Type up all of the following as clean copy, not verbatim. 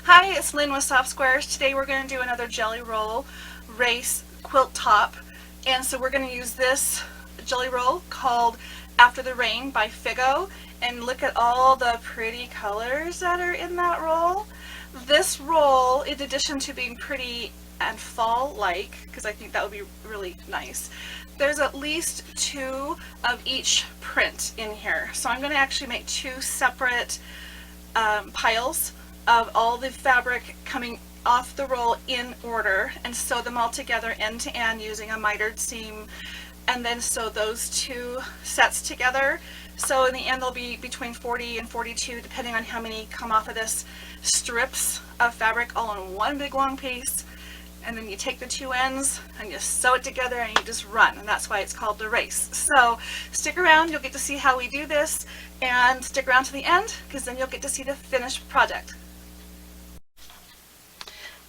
Hi, it's Lynn with Soft Squares. Today we're going to do another jelly roll race quilt top. And so we're going to use this jelly roll called After the Rain by Figo. And look at all the pretty colors that are in that roll. This roll, in addition to being pretty and fall-like, because I think that would be really nice, there's at least 2 of each print in here. So I'm going to actually make 2 separate piles of all the fabric coming off the roll in order and sew them all together end to end using a mitered seam, and then sew those 2 sets together. So in the end there'll be between 40 and 42, depending on how many come off of this, strips of fabric all in one big long piece. And then you take the 2 ends and you sew it together and you just run, and that's why it's called the race. So stick around, you'll get to see how we do this, and stick around to the end because then you'll get to see the finished project.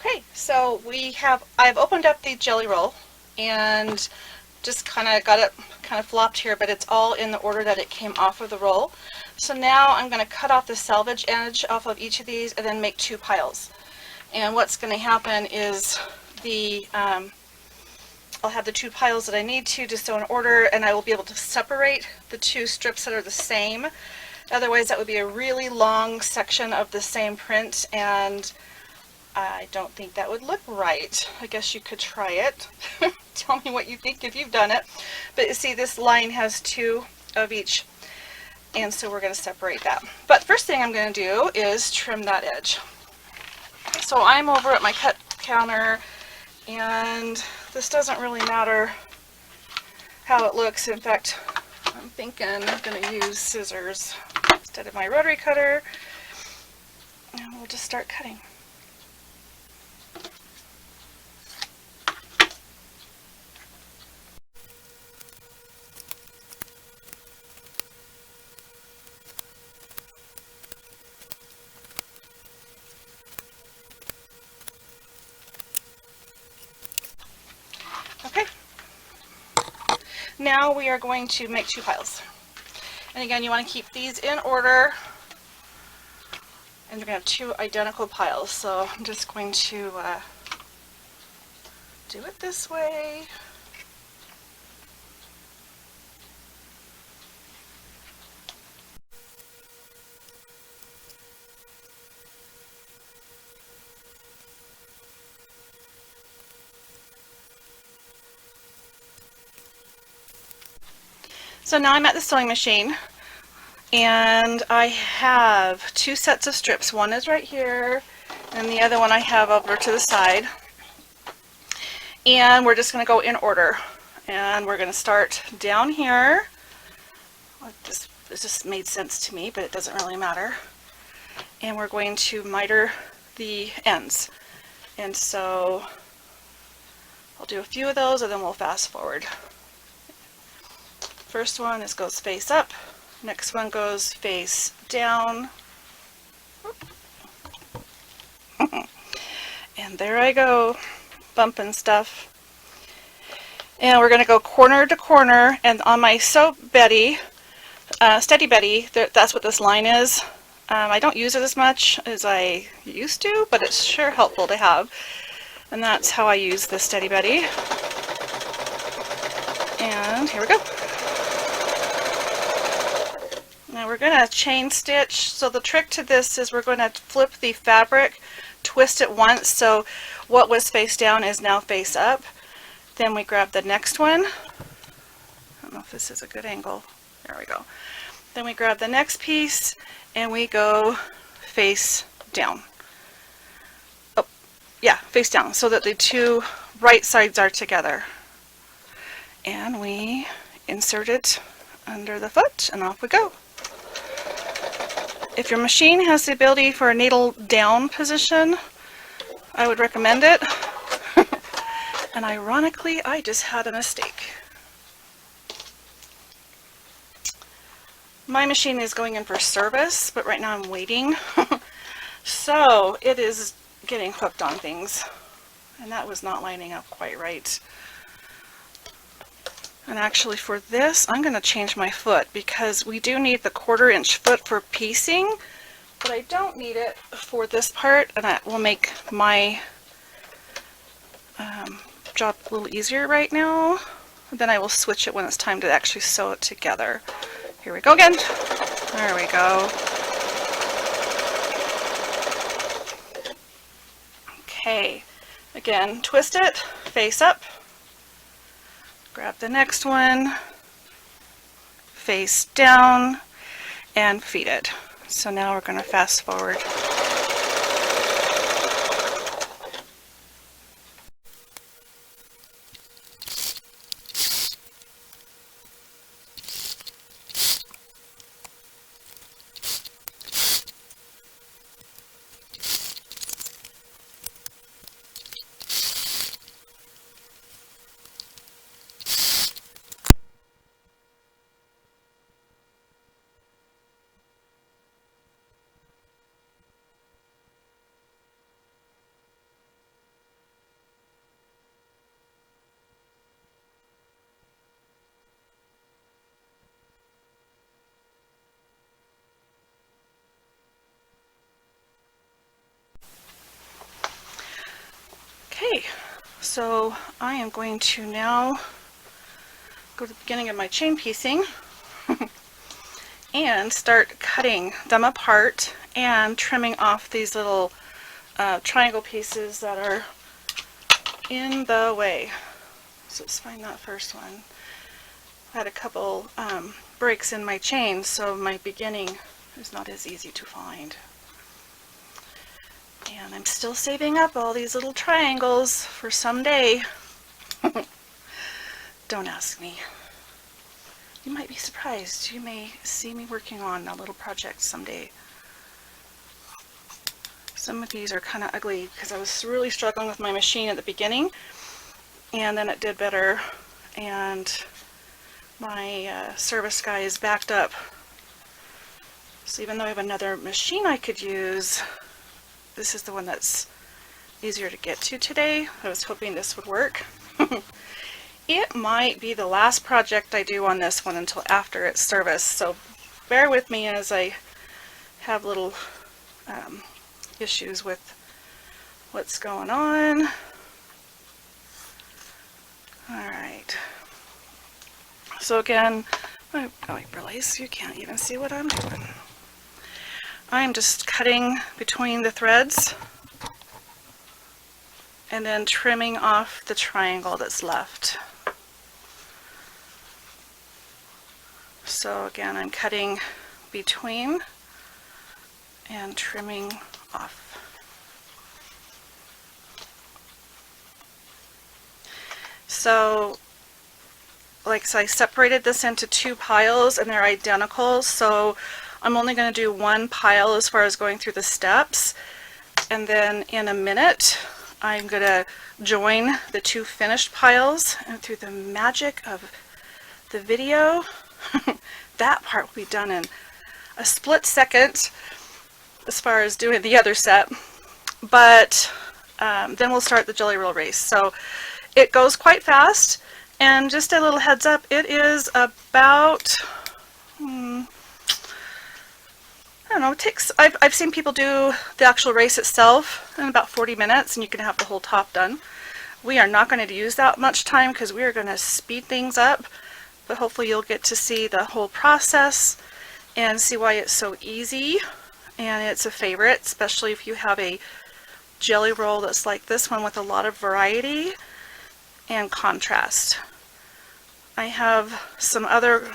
Okay, so I've opened up the jelly roll and just kind of got it flopped here, but it's all in the order that it came off of the roll. So now I'm going to cut off the selvage edge off of each of these and then make 2 piles. And what's going to happen is I'll have the 2 piles that I need to sew in order, and I will be able to separate the 2 strips that are the same. Otherwise that would be a really long section of the same print, and I don't think that would look right. I guess you could try it. Tell me what you think if you've done it. But you see, this line has 2 of each, and so we're going to separate that. But first thing I'm going to do is trim that edge. So I'm over at my cut counter, and this doesn't really matter how it looks. In fact, I'm thinking I'm going to use scissors instead of my rotary cutter, and we'll just start cutting. Okay, now we are going to make 2 piles. And again, you want to keep these in order, and you're going to have 2 identical piles. So I'm just going to do it this way. So now I'm at the sewing machine, and I have 2 sets of strips. One is right here, and the other one I have over to the side. And we're just going to go in order. And we're going to start down here. This just made sense to me, but it doesn't really matter. And we're going to miter the ends. And so I'll do a few of those, and then we'll fast forward. First one goes face up, next one goes face down, and there I go, bumping stuff. And we're going to go corner to corner, and on my Sew Betty, Steady Betty, that's what this line is. I don't use it as much as I used to, but it's sure helpful to have, and that's how I use the Steady Betty. And here we go. Now we're going to chain stitch. So the trick to this is we're going to flip the fabric, twist it once, so what was face down is now face up. Then we grab the next one. I don't know if this is a good angle. There we go. Then we grab the next piece and we go face down. Oh, yeah, face down, so that the 2 right sides are together. And we insert it under the foot, and off we go. If your machine has the ability for a needle down position, I would recommend it. And ironically, I just had a mistake. My machine is going in for service, but right now I'm waiting. So it is getting hooked on things, and that was not lining up quite right. And actually for this, I'm going to change my foot, because we do need the 1/4 inch foot for piecing, but I don't need it for this part, and that will make my job a little easier right now. Then I will switch it when it's time to actually sew it together. Here we go again. There we go. Okay, again, twist it face up, grab the next one, face down, and feed it. So now we're going to fast forward. Okay, so I am going to now go to the beginning of my chain piecing and start cutting them apart and trimming off these little triangle pieces that are in the way. So let's find that first one. I had a couple breaks in my chain, so my beginning is not as easy to find. And I'm still saving up all these little triangles for someday. Don't ask me. You might be surprised. You may see me working on a little project someday. Some of these are kind of ugly because I was really struggling with my machine at the beginning, and then it did better, and my service guy is backed up. So even though I have another machine I could use, this is the one that's easier to get to today. I was hoping this would work. It might be the last project I do on this one until after its service, so bear with me as I have little issues with what's going on. Alright. So again, I realize you can't even see what I'm doing. I'm just cutting between the threads and then trimming off the triangle that's left. So again, I'm cutting between and trimming off. So I separated this into two piles and they're identical, so I'm only going to do one pile as far as going through the steps, and then in a minute I'm going to join the two finished piles, and through the magic of the video that part will be done in a split second as far as doing the other set, but then we'll start the jelly roll race. So it goes quite fast, and just a little heads up, it is about I don't know, it takes, I've seen people do the actual race itself in about 40 minutes, and you can have the whole top done. We are not going to use that much time because we are going to speed things up, but hopefully you'll get to see the whole process and see why it's so easy, and it's a favorite, especially if you have a jelly roll that's like this one with a lot of variety and contrast. I have some other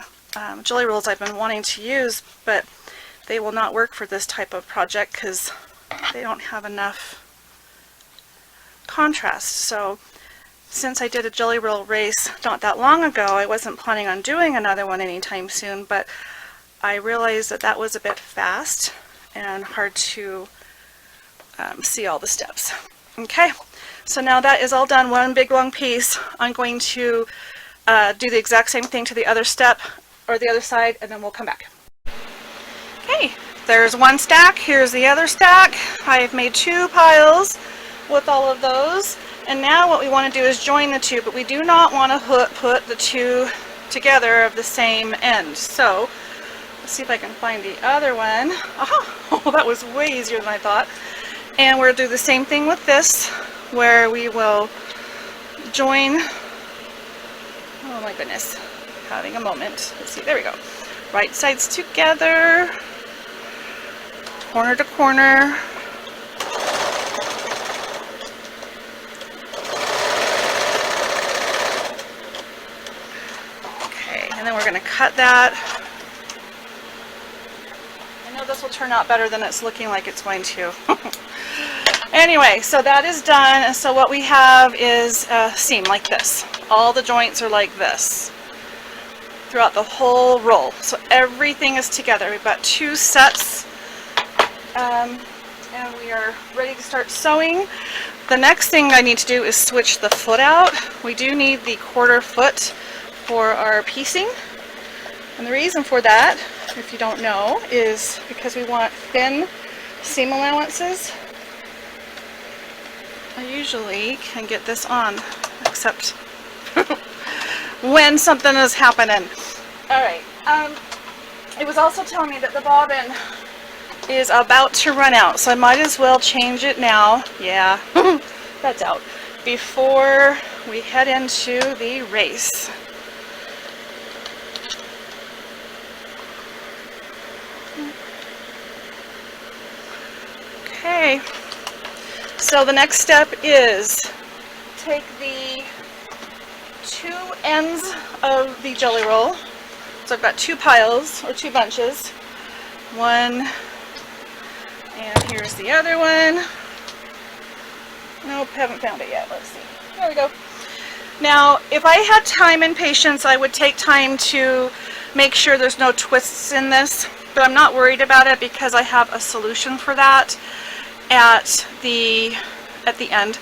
jelly rolls I've been wanting to use, but they will not work for this type of project because they don't have enough contrast. So since I did a jelly roll race not that long ago, I wasn't planning on doing another one anytime soon, but I realized that that was a bit fast and hard to see all the steps. Okay, so now that is all done, one big long piece. I'm going to do the exact same thing to the other step or the other side, and then we'll come back. Okay, there's one stack, here's the other stack. I've made two piles with all of those, and now what we want to do is join the two, but we do not want to put the two together of the same end. So the Let's see if I can find the other one. Oh, that was way easier than I thought. And we'll do the same thing with this, where we will join, oh my goodness, having a moment. Let's see, there we go. Right sides together, corner to corner. Okay, and then we're going to cut that. I know this will turn out better than it's looking like it's going to. Anyway, so that is done, and so what we have is a seam like this. All the joints are like this throughout the whole roll. So everything is together. We've got 2 sets, and we are ready to start sewing. The next thing I need to do is switch the foot out. We do need the 1/4 foot for our piecing, and the reason for that, if you don't know, is because we want thin seam allowances. I usually can get this on, except when something is happening. Alright, it was also telling me that the bobbin is about to run out, so I might as well change it now. Yeah, that's out. Before we head into the race. Okay, so the next step is take the 2 ends of the jelly roll. So I've got 2 piles, or 2 bunches. One, and here's the other one. Nope, haven't found it yet. Let's see. There we go. Now, if I had time and patience, I would take time to make sure there's no twists in this, but I'm not worried about it because I have a solution for that at the end.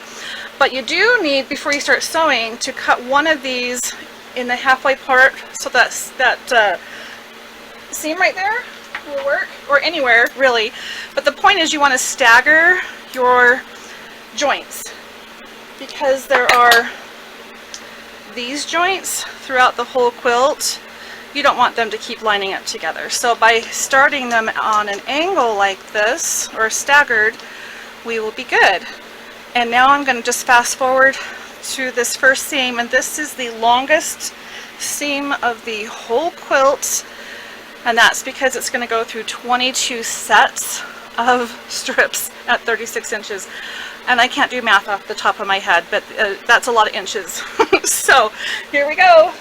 But you do need, before you start sewing, to cut one of these in the halfway part, so that seam right there will work, or anywhere really. But the point is you want to stagger your joints, because there are these joints throughout the whole quilt. You don't want them to keep lining up together. So by starting them on an angle like this, or staggered, we will be good. And now I'm going to just fast forward to this first seam, and this is the longest seam of the whole quilt, and that's because it's going to go through 22 sets of strips at 36 inches. And I can't do math off the top of my head, but that's a lot of inches. So here we go.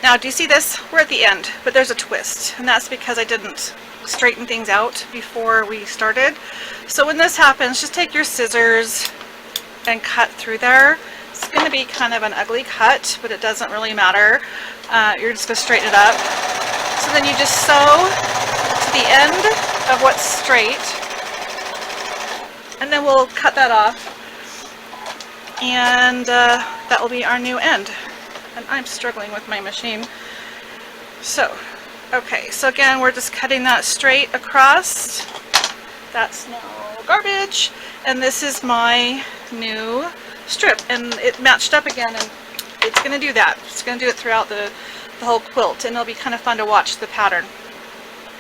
Now, do you see this? We're at the end, but there's a twist, and that's because I didn't straighten things out before we started. So when this happens, just take your scissors and cut through there. It's going to be kind of an ugly cut, but it doesn't really matter. You're just going to straighten it up. So then you just sew to the end of what's straight, and then we'll cut that off, and that will be our new end. And I'm struggling with my machine. So, okay, so again, we're just cutting that straight across. That's no garbage. And this is my new strip, and it matched up again, and it's going to do that. It's going to do it throughout the whole quilt, and it'll be kind of fun to watch the pattern.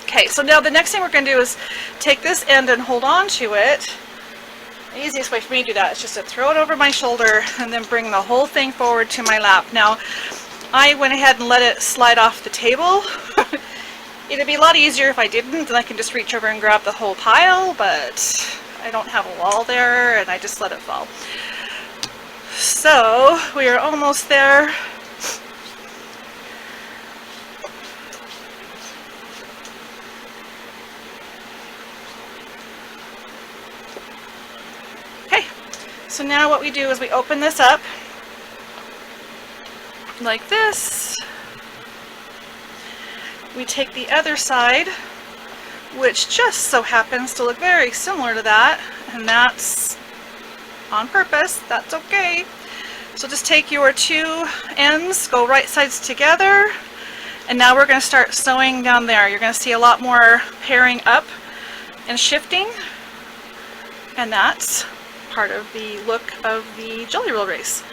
Okay, so now the next thing we're going to do is take this end and hold on to it. The easiest way for me to do that is just to throw it over my shoulder and then bring the whole thing forward to my lap. Now, I went ahead and let it slide off the table. It'd be a lot easier if I didn't, and I can just reach over and grab the whole pile, but I don't have a wall there, and I just let it fall. So, we are almost there. Okay, so now what we do is we open this up like this. We take the other side, which just so happens to look very similar to that, and that's on purpose. That's okay. So just take your two ends, go right sides together, and now we're going to start sewing down there. You're going to see a lot more pairing up and shifting, and that's part of the look of the Jelly Roll race.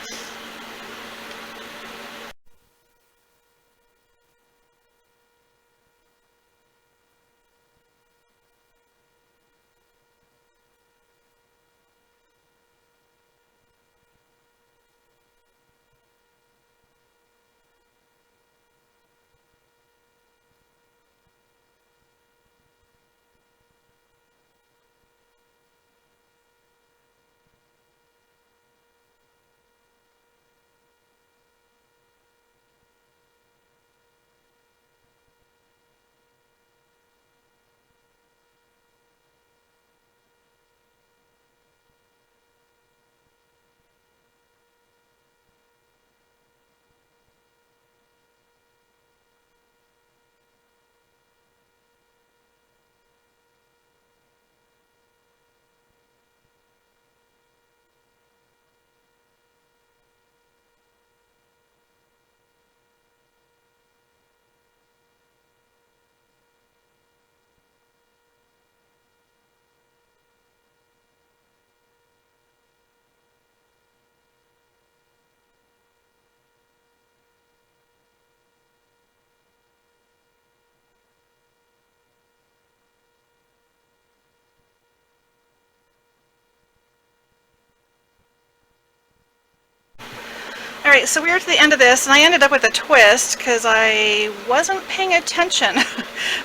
Alright, so we are to the end of this, and I ended up with a twist because I wasn't paying attention.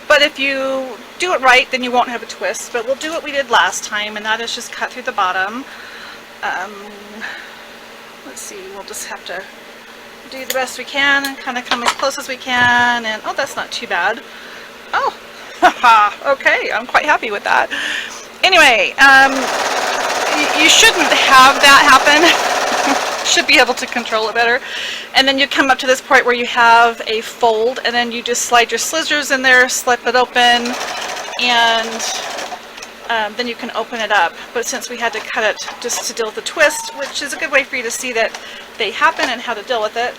But if you do it right, then you won't have a twist. But we'll do what we did last time, and that is just cut through the bottom. Let's see, we'll just have to do the best we can and kind of come as close as we can. And oh, that's not too bad. Oh, okay, I'm quite happy with that. Anyway, you shouldn't have that happen. Should be able to control it better. And then you come up to this point where you have a fold, and then you just slide your scissors in there, slip it open, and then you can open it up. But since we had to cut it just to deal with the twist, which is a good way for you to see that they happen and how to deal with it.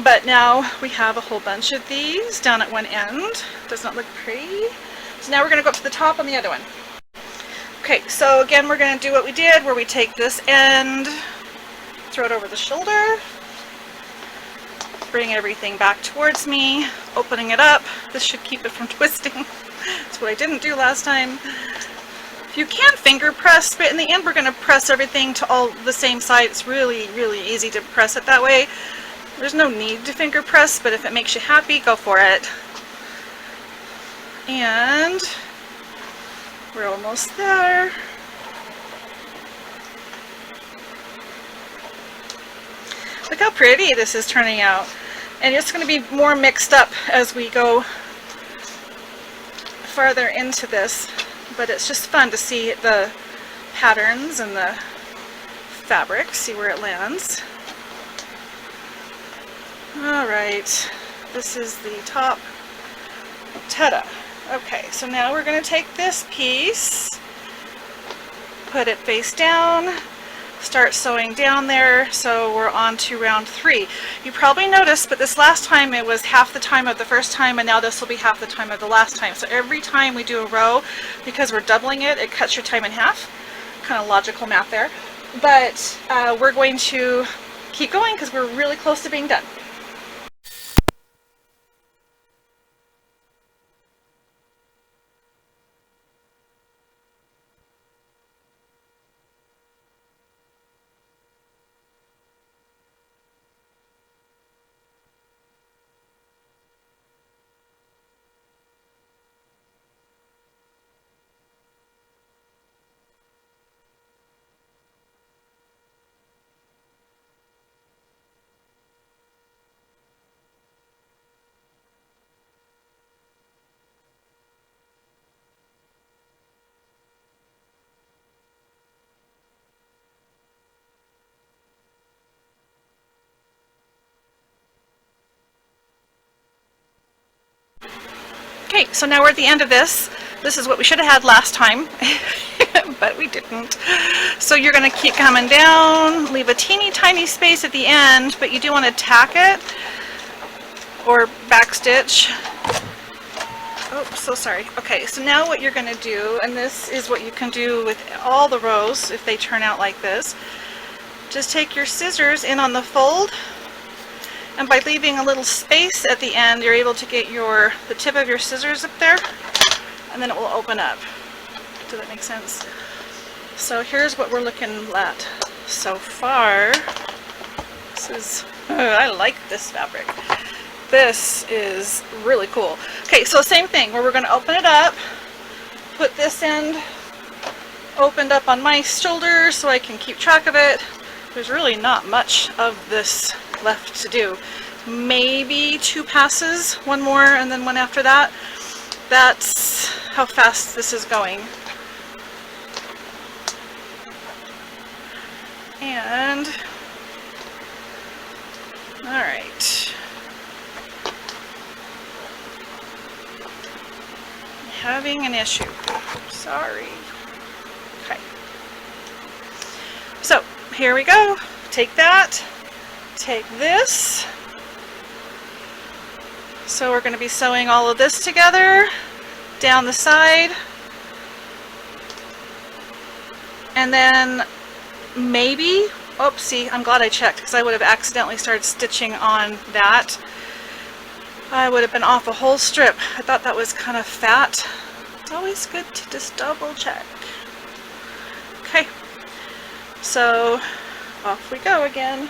But now we have a whole bunch of these down at one end. Does not look pretty. So now we're going to go up to the top on the other one. Okay, so again we're going to do what we did, where we take this end, throw it over the shoulder, bring everything back towards me, opening it up. This should keep it from twisting. That's what I didn't do last time. You can finger press, but in the end we're going to press everything to all the same side. It's really, really easy to press it that way. There's no need to finger press, but if it makes you happy, go for it. And we're almost there. Look how pretty this is turning out. And it's going to be more mixed up as we go farther into this, but it's just fun to see the patterns and the fabric, see where it lands. Alright, this is the top. Ta-da! Okay, so now we're going to take this piece, put it face down, start sewing down there, so we're on to round 3. You probably noticed, but this last time it was half the time of the first time, and now this will be half the time of the last time. So every time we do a row, because we're doubling it, it cuts your time in half. Kind of logical math there. But we're going to keep going because we're really close to being done. Okay, so now we're at the end of this. This is what we should have had last time, but we didn't. So you're going to keep coming down, leave a teeny tiny space at the end, but you do want to tack it or backstitch. Oh, so sorry. Okay, so now what you're going to do, and this is what you can do with all the rows if they turn out like this, just take your scissors in on the fold, and by leaving a little space at the end, you're able to get the tip of your scissors up there, and then it will open up. Does that make sense? So here's what we're looking at so far. This is, I like this fabric. This is really cool. Okay, so same thing, where we're going to open it up, put this end opened up on my shoulder so I can keep track of it. There's really not much of this left to do. Maybe 2 passes, one more and then one after that. That's how fast this is going. And alright. Having an issue. Sorry. Okay. So here we go. Take that. Take this. So we're going to be sewing all of this together down the side. And then maybe, oopsie, I'm glad I checked because I would have accidentally started stitching on that. I would have been off a whole strip. I thought that was kind of fat. It's always good to just double check. Okay, so off we go again.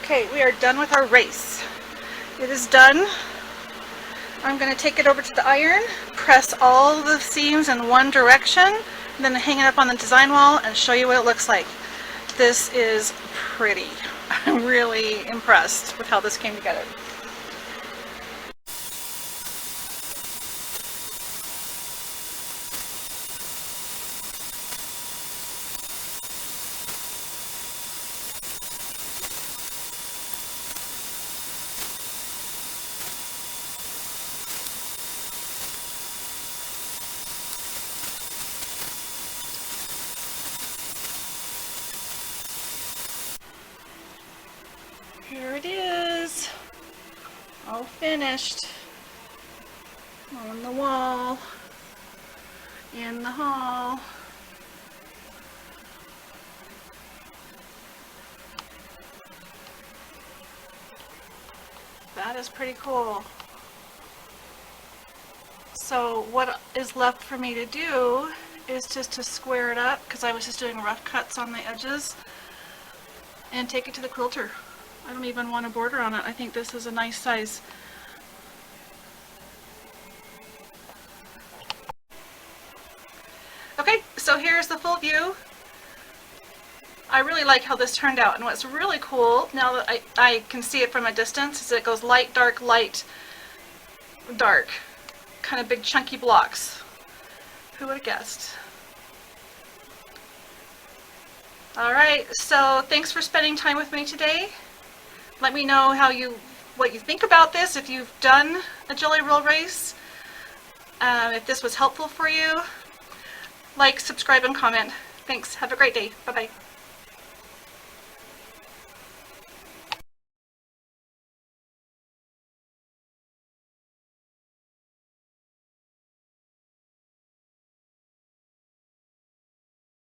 Okay, we are done with our race. It is done. I'm going to take it over to the iron, press all the seams in one direction, and then hang it up on the design wall and show you what it looks like. This is pretty. I'm really impressed with how this came together. here it is, all finished on the wall, in the hall. That is pretty cool. So what is left for me to do is just to square it up, because I was just doing rough cuts on the edges, and take it to the quilter. I don't even want a border on it. I think this is a nice size. Okay, so here's the full view. I really like how this turned out, and what's really cool, now that I can see it from a distance, is it goes light, dark, dark. Kind of big chunky blocks. Who would have guessed? Alright, so thanks for spending time with me today. Let me know what you think about this, if you've done a jelly roll race, if this was helpful for you. Like, subscribe, and comment. Thanks. Have a great day. Bye-bye.